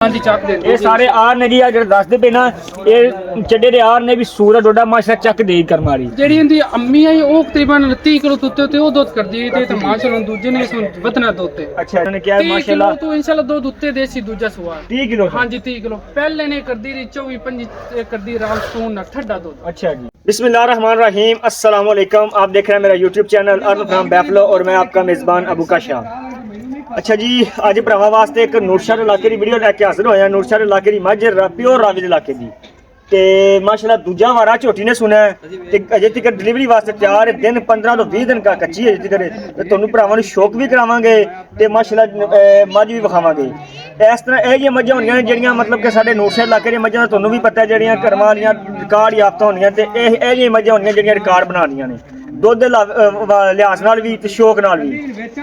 हाँ जी चक दे ये सारे आर ने जी आ जेह्ड़े दसदे पे ना ये चड्डे दे आर ने भी सूर डोडा माशा चक दे करम वाली जेह्ड़ी इंदी अम्मी आई ओह् तकरीबन 30 किलो दुद्ध ते ओह् दुद्ध करदी है ते माशाल्लाह दूजे ने वतना दुद्ध ते अच्छा इन्होंने क्या 30 किलो माशाल्लाह तो इंशाल्लाह दुद्ध उत्ते देसी दूजा सुआ 30 किलो हाँ जी 30 किलो पहले ने करदी रही 24 25 करदी रामस्टोन ठंडा दुद्ध। अच्छा जी बिस्मिल्लाहिर्रहमानिर्रहीम अस्सलाम वालेकुम। आप देख रहे हैं मेरा यूट्यूब चैनल अर्न फ्रॉम बैफलो और मैं आपका मेज़बान अबू का शाह। अच्छा जी अज भरावां वास्ते एक नूरशहर इलाके की वीडियो लैके हाजिर होया। नूरशहर इलाके की मझ प्योर रावी इलाके की ते माशाल्लाह दूजा वारा झोटी ने सुना ते अजे तक डिलीवरी वास्ते तैयार है। दिन 15 तो 20 दिन का कच्ची है अजे तक ते तुहानू भरावां नू शौक भी करावांगे ते माशाल्लाह मझ भी विखावांगे। इस तरह ये मझां होंदियां ने जेहड़ियां मतलब कि साडे नूरशहर इलाके दी मझां तुहानू भी पता है जेहड़ियां करमां वालियां रिकार्ड याफ्ता होंदियां ते ये मझां होंदियां जेहड़ियां रिकार्ड बनानियां ने दुद्ध लिहाज नाल भी ते शौक नाल भी।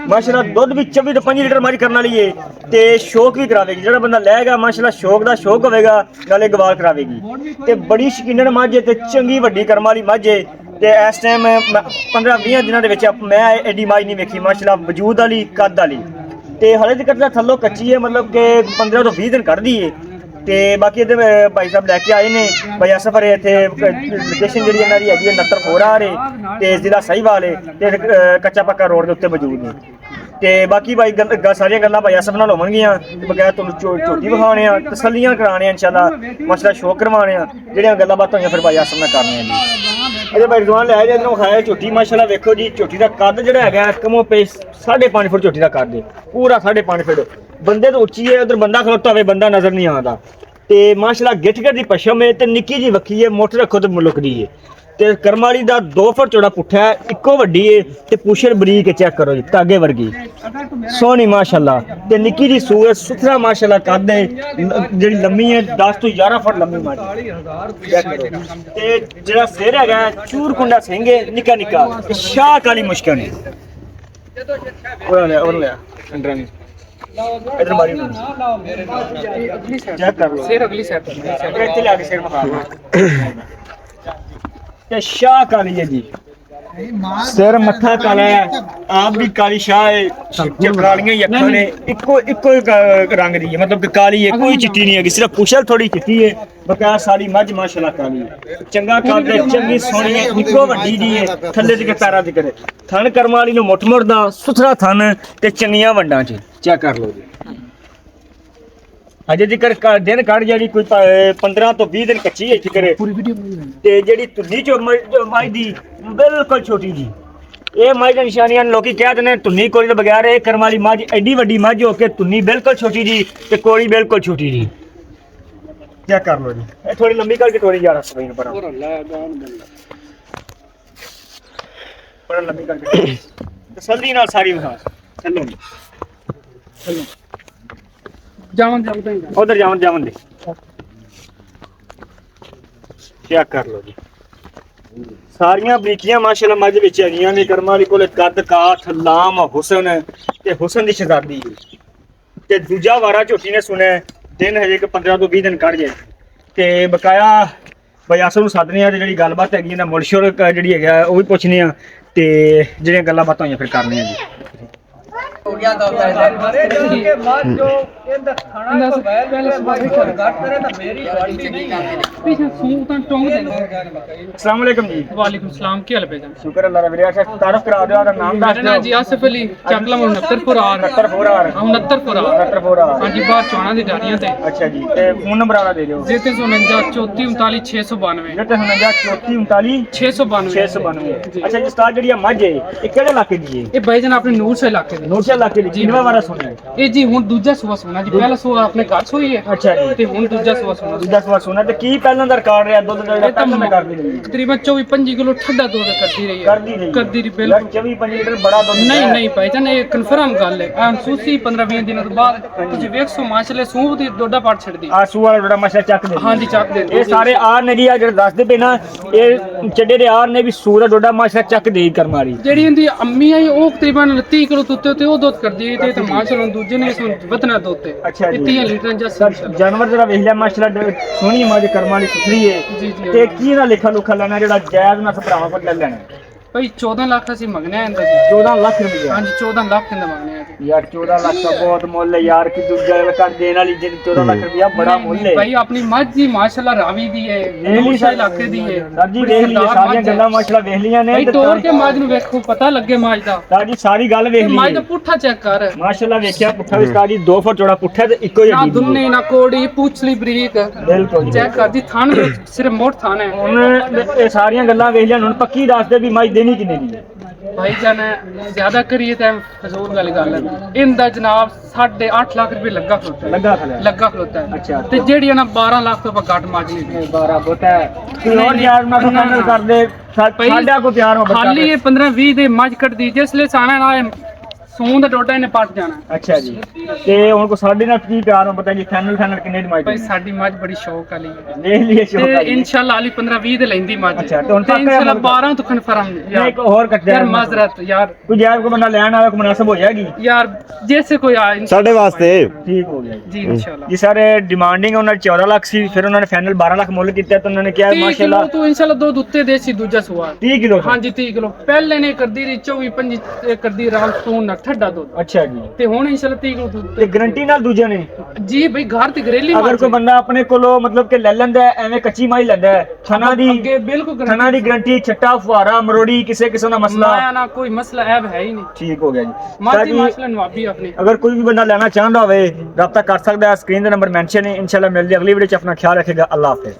माशाल्लाह दुद्ध भी 24 तो 25 लीटर मझ करने वाली है ते शौक भी करावेगी। जेहड़ा बंदा लएगा माशाल्लाह शौक दा शौक होवेगा नाले गवाल करावेगी ते बड़ी शकीनन मझ है ते चंगी वड्डी करम वाली मझ है ते इस टाइम 15-20 दिनां दे विच मैं एडी मझ नहीं वेखी माशाल्लाह वजूद वाली कद वाली ते हले तक थल्लों कच्ची है मतलब कि 15 तो 20 दिन कढदी है ते बाकी इधर भाई साहब लैके आए ने भाई सफर इत्थे लोकेशन जी इन्हां दी हैगी नत्तर फोरार है ते जिला साहिवाल है ते कच्चा पक्का रोड के उत्ते मौजूद ने ते बाकी भाई सारियां गल्लां भाई असफ नाल होवणगियां बगैर तुहानू झोटी विखाने आ तसल्लियां कराने इंशाल्लाह मसला शौक करवाने आ जेहड़ियां गल्लां बातां होईयां फिर भाई असफ नाल करने जी। ਇਹਦੇ ਭਾਈ ਰਿਜ਼ਵਾਨ ਲੈ ਜਾ ਇਹਨੂੰ ਖਾਇਆ ਝੋਟੀ ਮਾਸ਼ਾਅੱਲਾ ਵੇਖੋ ਜੀ ਝੋਟੀ ਦਾ ਕੱਦ ਜਿਹੜਾ ਹੈਗਾ ਕਮੋ ਪੇ 5.5 ਫੁੱਟ ਝੋਟੀ ਦਾ ਕੱਦ ਹੈ ਪੂਰਾ 5.5 ਫੁੱਟ ਬੰਦੇ ਤੋਂ ਉੱਚੀ ਹੈ। ਉਧਰ ਬੰਦਾ ਖਲੋਤਾ ਹੋਵੇ ਬੰਦਾ ਨਜ਼ਰ ਨਹੀਂ ਆਉਂਦਾ ਤੇ ਮਾਸ਼ਾਅੱਲਾ ਗਿੱਠ ਦੀ ਪਸ਼ਮ ਹੈ ਤੇ ਨਿੱਕੀ ਜੀ ਵੱਖੀ ਹੈ ਮੋਟਰ ਰੱਖੋ ਤੇ ਮੁਲਕ ਦੀ ਹੈ ਤੇ ਕਰਮ ਵਾਲੀ ਦਾ 2 ਫੁੱਟ ਚੌੜਾ ਪੁੱਠਾ ਹੈ ਇੱਕੋ ਵੱਡੀ ਹੈ ਤੇ ਪੁੱਛਰ ਬਰੀਕ ਚੈੱਕ ਕਰੋ ਜੀ ਤਾਗੇ ਵਰਗੀ ਸੋਹਣੀ ਮਾਸ਼ਾਅੱਲਾ ਤੇ ਨਿੱਕੀ ਜੀ ਸੂਰ ਸੁਥਰਾ ਮਾਸ਼ਾਅੱਲਾ ਕੱਦ ਹੈ ਜਿਹੜੀ ਲੰਮੀ ਹੈ 10 ਤੋਂ 11 ਫੁੱਟ ਲੰਮੀ ਮਾੜੀ ਤੇ ਜਿਹੜਾ ਸਿਰ ਹੈਗਾ ਚੂਰ ਕੁੰਡਾ ਸਿੰਘ ਹੈ ਨਿੱਕਾ ਨਿੱਕਾ ਸ਼ਾਹ ਕਾਲੀ ਮੁਸ਼ਕਲ ਹੈ ਉਹ ਲੈ ਅੰਡਰਾਂ ਨੇ इधर मारी चेक कर लो सिर अगली साइड ਇੱਥੇ ਲਿਆ ਕੇ ਸਿਰ ਮਖਾ ਤੇ ਸ਼ਾਹ ਕਾਲੀ ਹੈ ਜੀ ਸਿਰ ਮੱਥਾ ਕਾਲਾ ਹੈ ਆਪ ਵੀ ਕਾਲੀ ਸ਼ਾਹ ਹੈ ਚਕਰਾਲੀਆਂ ਹੀ ਅੱਖਾਂ ਨੇ ਇੱਕੋ ਰੰਗ ਦੀ ਹੈ मतलब कि ਕਾਲੀ ਹੈ ਕੋਈ ਚਿੱਟੀ ਨਹੀਂ ਹੈਗੀ ਸਿਰਫ ਪੁਸ਼ਲ ਥੋੜੀ ਚਿੱਟੀ ਹੈ ਬਕਾ ਸਾਰੀ ਮੱਝ ਮਾਸ਼ਾਅੱਲਾ ਕਾਲੀ ਹੈ ਚੰਗਾ ਕੱਦ ਹੈ ਚੰਗੀ ਸੋਹਣੀ ਹੈ ਇੱਕੋ ਵੱਡੀ ਦੀ ਹੈ ਥੱਲੇ ਦੇ ਪੈਰਾਂ ਦੇ ਕਰੇ ਥਣ ਕਰਮ ਵਾਲੀ ਨੂੰ ਮੁੱਠ ਮੁੱਠਦਾ ਸੁਥਰਾ ਥਣ ਤੇ ਚੰਗੀਆਂ ਵੰਡਾਂ 'ਚ ਚੈੱਕ ਕਰ ਲਓ ਜੀ। ਅਜੇ ਜ਼ਿਕਰ ਦਿਨ ਕੱਢ ਜਿਹੜੀ ਕੋਈ 15 ਤੋਂ 20 ਦਿਨ ਕੱਚੀ ਹੈ ਜ਼ਿਕਰ ਤੇ ਜਿਹੜੀ ਤੁੰਨੀ ਚੋ ਮੱਝ ਦੀ ਬਿਲਕੁਲ ਛੋਟੀ ਜੀ ਇਹ ਮੱਝ ਦੀ ਨਿਸ਼ਾਨੀਆਂ ਲੋਕੀ ਕਹਿੰਦੇ ਨੇ ਤੁੰਨੀ ਕੋਲੀ ਤੋਂ ਬਗੈਰ ਇਹ ਕਰਮ ਵਾਲੀ ਮੱਝ ਐਡੀ ਵੱਡੀ ਮੱਝ ਹੋ ਕੇ ਤੁੰਨੀ ਬਿਲਕੁਲ ਛੋਟੀ ਜੀ ਤੇ ਕੋਲੀ ਬਿਲਕੁਲ ਛੋਟੀ ਜੀ ਚੈੱਕ ਕਰ ਲਓ ਜੀ। ਇਹ ਥੋੜੀ ਲੰਬੀ ਕਰਕੇ ਥੋੜੀ ਜ਼ਿਆਦਾ ਸਪੀਨ ਪਰ ਬੜਾ ਲੰਬੀ ਕਰਕੇ ਤਸੱਲੀ ਨਾਲ ਸਾਰੀ ਵਿਖਾ ਚੱਲੋ ਚੱਲੋ जावन उधर जावन दे चेक कर लो जी सारियां बरीकियां माशाल्लाह मझ विच हैगियां ने करम वाली कोले कद काठ लाम हुसन ते हुसन दी शहजादी ते दूजा वारा झोटी ने सुने दिन हजे 15 तो 20 दिन कढ़ जाए ते बकाया भाई अस नूं सदने आ ते जिहड़ी गलबात हैगी ना मुलशुर जिहड़ी हैगा ਉਹ ਵੀ ਪੁੱਛਨੇ आ ते ਜਿਹੜੀਆਂ ਗੱਲਾਂ ਬਾਤਾਂ ਹੋਈਆਂ ਫਿਰ ਕਰਨੇ ਆ जी। हो गया तो मरे के बाद जो इंदा खाना तो बैल बैल से काट करे तो मेरी गाड़ी चंगी काम है पीछे सूतां टोंग दे। अस्सलाम वालेकुम जी। वालेकुम सलाम की हाल है भाईजान? शुक्र अल्लाह दा। मेरा तारुफ करा दो और नाम दस मेरा नाम जी आसिफ अली चकला 69 पुरार 69 फोरार 69 पुरार 69 फोरार हां जी बाहर चौना दी डारियां ते अच्छा जी ते फोन नंबर वाला दे दियो 0349 34 39 692 34 39 692 अच्छा जी स्टार्ट जड़ी मझ है ये केड़े इलाके दी है? ये भाईजान अपने नूर से इलाके दे नूरशहर इलाके दी किनवा वारा सुना है ये जी हुन दूजा सुबह सोना जी पहला सुबह अपने घर सोई है अच्छा जी ते हुन दूजा सुबह सोना दूजा सवा सुना ते की पहला दा रिकॉर्ड रहा दुध दा पहला मैं कर दी तकरीबन 24-25 किलो ठंडा दूध करती रही है करती रही बिल्कुल 24-25 लीटर बड़ा दूध नहीं भाईजान ये कंफर्म गल है सूसी 15-20 दिनों के बाद तुझे वेखो माशाल्लाह सूह दी डोडा पाट छड़ दी आसू वाला डोडा माशा चक दे हां जी चक दे ये सारे आर ने जी आ जेहड़े दसदे पे ना ये चड्डे दे आर ने भी सूर दा डोडा माशा चक दे करम वाली जेहड़ी इंदी अम्मी आई ओ तकरीबन 30 किलो दुੱਧ ਤੇ ਉਹ ਦੁੱਧ ਕਰਦੀ ਹੈ ਤੇ ਮਾਸ਼ਾਅੱਲਾ ਦੂਜੇ ਨੇ ਵਤਨਾ ਦੁੱਧ ਤੇ अच्छा जी 30 ਲੀਟਰ ਜਾਂ जानवर जरा वेख लिया माशाल्लाह सोहनी मज करम वाली सुथरी है जी जी ते की ना लिखा लुखा लेना जेड़ा जायज ना भरावां कोल ले लेना ਭਾਈ 14 ਲੱਖ ਅਸੀਂ ਮੰਗਨੇ ਆ ਇਹਦਾ 14 ਲੱਖ ਰੁਪਏ ਹਾਂਜੀ 14 ਲੱਖ ਇਹਦਾ ਮੰਗਨੇ ਆ ਜੀ ਯਾਰ 14 ਲੱਖ ਦਾ ਬਹੁਤ ਮੁੱਲ ਹੈ ਯਾਰ ਕਿ ਦੂਜਾ ਕਰ ਦੇਣ ਵਾਲੀ ਜੇ 14 ਲੱਖ ਰੁਪਏ ਬੜਾ ਮੁੱਲ ਹੈ ਭਾਈ ਆਪਣੀ ਮੱਝ ਜੀ ਮਾਸ਼ਾਅੱਲਾ ਰਾਵੀ ਦੀ ਹੈ ਨੂਰਸ਼ਾਹ ਇਲਾਕੇ ਦੀ ਹੈ ਸਰ ਜੀ ਵੇਖ ਲਈਏ ਸਾਰੀਆਂ ਗੱਲਾਂ ਮਾਸ਼ਾਅੱਲਾ ਵੇਖ ਲਈਆਂ ਨੇ ਭਾਈ ਤੋੜ ਕੇ ਮੱਝ ਨੂੰ ਵੇਖੋ ਪਤਾ ਲੱਗੇ ਮੱਝ ਦਾ ਸਰ ਜੀ ਸਾਰੀ ਗੱਲ ਵੇਖ ਮੱਝ ਲਈ ਦਾ ਪੁੱਠਾ ਚੈੱਕ ਕਰ ਮਾਸ਼ਾਅੱਲਾ ਵੇਖਿਆ ਪੁੱਠਾ ਵੀ ਸਰ ਜੀ 2 ਫੁੱਟ ਚੌੜਾ ਪੁੱਠਾ ਤੇ ਇੱਕੋ ਹੀ ਨਾ ਹੱਡੀ ਦੁੰਨੇ ਨਾ ਕੋੜੀ ਪੁੱਛਲੀ ਬਰੀਕ ਬਿਲਕੁਲ ਚੈੱਕ ਕਰ ਜੀ ਥਣ ਸਿਰਫ ਮੋਟ ਥਣ ਹੈ ਹੁਣ ਇਹ ਸਾਰੀਆਂ ਗੱਲਾਂ ਵੇਖ ਲਿਆ ਹੁਣ ਪੱਕੀ ਦੱਸ ਦੇ ਵੀ ਮੱਝ ਦੇਣੀ ਕਿੰਨੇ ਦੀ ਹੈ ਭਾਈ ਜਾਨ ਜ਼ਿਆਦਾ ਕਰੀਏ ਤਾਂ ਫਜ਼ੂਲ ਵਾਲੀ ਗੱਲ ਹੈ ਇਹਦਾ ਜਨਾਬ 8.5 ਲੱਖ ਰੁਪਏ ਲੱਗਾ ਖਲੋਤਾ ਹੈ। ਲੱਗਾ ਖਲਿਆ ਲੱਗਾ ਖਲੋਤਾ ਹੈ ਅੱਛਾ ਤੇ ਜਿਹੜੀ ਨਾ 12 ਲੱਖ ਤੋਂ ਘੱਟ ਮੱਝ ਨਹੀਂ 12 ਬੋਤਾ ਹੈ ਕੋਈ ਹੋਰ ਯਾਰ ਮੈਂ ਤਾਂ ਫਾਈਨਲ ਕਰ ਦੇ ਸਾਡਾ ਕੋ ਤਿਆਰ ਹੋ ਬੱਚਾ ਖਾਲੀ ਇਹ 15-20 ਦੇ ਮੱਝ ਕੱਢਦੀ ਜਿਸ ਲਈ ਸਾਣਾ ਨਾ ਸੂਨ ਦਾ ਡੋਡਾ ਇਹਨੇ ਪੱਟ ਜਾਣਾ ਅੱਛਾ ਜੀ ਤੇ ਹੁਣ ਕੋ ਸਾਡੇ ਨਾਲ ਕੀ ਪਿਆਰ ਹੋ ਪਤਾ ਜੀ ਫਾਈਨਲ ਕਿੰਨੇ ਦੀ ਮਾਈ ਭਾਈ ਸਾਡੀ ਮੱਝ ਬੜੀ ਸ਼ੌਕ ਵਾਲੀ ਹੈ ਦੇਖ ਲਈਏ ਸ਼ੌਕ ਤੇ ਵਾਲੀ। ਇਨਸ਼ਾਅੱਲਾ ਅਲੀ 15-20 ਦੇ ਲੈਂਦੀ ਮੱਝ ਅੱਛਾ, ਤੇ ਹੁਣ ਤੇ ਪੱਕਾ ਇਨਸ਼ਾਅੱਲਾ ਮੁੱਲ 12 ਤੋਂ ਕਨਫਰਮ ਨਹੀਂ, ਇੱਕ ਹੋਰ ਕੱਟਿਆ ਯਾਰ ਮਾਜ਼ਰਤ ਯਾਰ ਕੋਈ ਯਾਰ ਕੋ ਬੰਦਾ ਲੈਣ ਆਵੇ ਕੋ ਮੁਨਾਸਬ ਹੋ ਜਾਏਗੀ ਯਾਰ ਜੈਸੇ ਕੋਈ ਆ ਸਾਡੇ ਵਾਸਤੇ ਠੀਕ ਹੋ ਗਿਆ ਜੀ ਇਨਸ਼ਾਅੱਲਾ ਜੀ ਸਰ ਡਿਮਾਂਡਿੰਗ ਉਹਨਾਂ ਦੀ 14 ਲੱਖ ਸੀ ਫਿਰ ਉਹਨਾਂ ਨੇ ਫਾਈਨਲ 12 ਲੱਖ ਮੁੱਲ ਕੀਤਾ ਤਾਂ ਉਹਨਾਂ ਨੇ ਕਿਹਾ 30 ਮਾਸ਼ਾਅੱਲਾ ਕਿਲੋ ਤੋਂ ਇਨਸ਼ਾਅੱਲਾ ਦੁੱਧ ਉੱਤੇ ਦੇਸੀ ਦੂਜਾ ਸਵਾਰ 30 ਕਿਲੋ ਹਾਂਜੀ 30 ਕਿਲੋ ਪਹਿਲੇ ਨੇ ਕਰਦੀ ਰਹੀ 24-25 ਕਰਦੀ ਰਾਲ ਸੂਨ ਨਾਲ ਠੱਡਾ ਦੁੱਧ ਅੱਛਾ ਜੀ ਤੇ ਹੁਣ ਇਨਸ਼ਾਅੱਲਾ 30 ਕਿਲੋ ਦੁੱਧ ਤੇ ਗਾਰੰਟੀ ਨਾਲ ਦੂਜੇ ਨੇ ਜੀ ਭਾਈ ਘਰ ਤੇ ਗਰੇਲੀ ਅਗਰ ਕੋਈ ਬੰਦਾ ਆਪਣੇ ਕੋਲੋਂ ਮਤਲਬ ਕਿ ਲੈ ਲੈਂਦਾ ਹੈ, ਐਵੇਂ ਕੱਚੀ ਮਾਈ ਲੈਂਦਾ ਹੈ, ਥਣਾ ਦੀ ਅੱਗੇ ਬਿਲਕੁਲ ਥਣਾ ਦੀ ਗਾਰੰਟੀ ਛੱਟਾ ਫੁਹਾਰਾ ਮਰੋੜੀ ਕਿਸੇ ਕਿਸਮ ਦਾ ਮਸਲਾ ਮਾਇਆ ਨਾ ਕੋਈ ਮਸਲਾ ਐਬ ਹੈ ਹੀ ਨਹੀਂ ਠੀਕ ਹੋ ਗਿਆ ਜੀ ਮਾਜੀ ਤਾਂ ਮਸਲਾ ਨਵਾਬੀ ਆਪਣੀ ਅਗਰ ਕੋਈ ਵੀ ਬੰਦਾ ਲੈਣਾ ਚਾਹੁੰਦਾ ਹੋਵੇ ਰਾਬਤਾ ਕਰ ਸਕਦਾ ਹੈ ਸਕਰੀਨ ਦੇ ਨੰਬਰ ਮੈਂਸ਼ਨ ਹੈ ਇਨਸ਼ਾਅੱਲਾ ਮਿਲਦੇ ਅਗਲੀ ਵੀਡੀਓ ਚ ਆਪਣਾ ਖਿਆਲ ਰੱਖੇਗਾ ਅੱਲਾਹ ਹਾਫਿਜ਼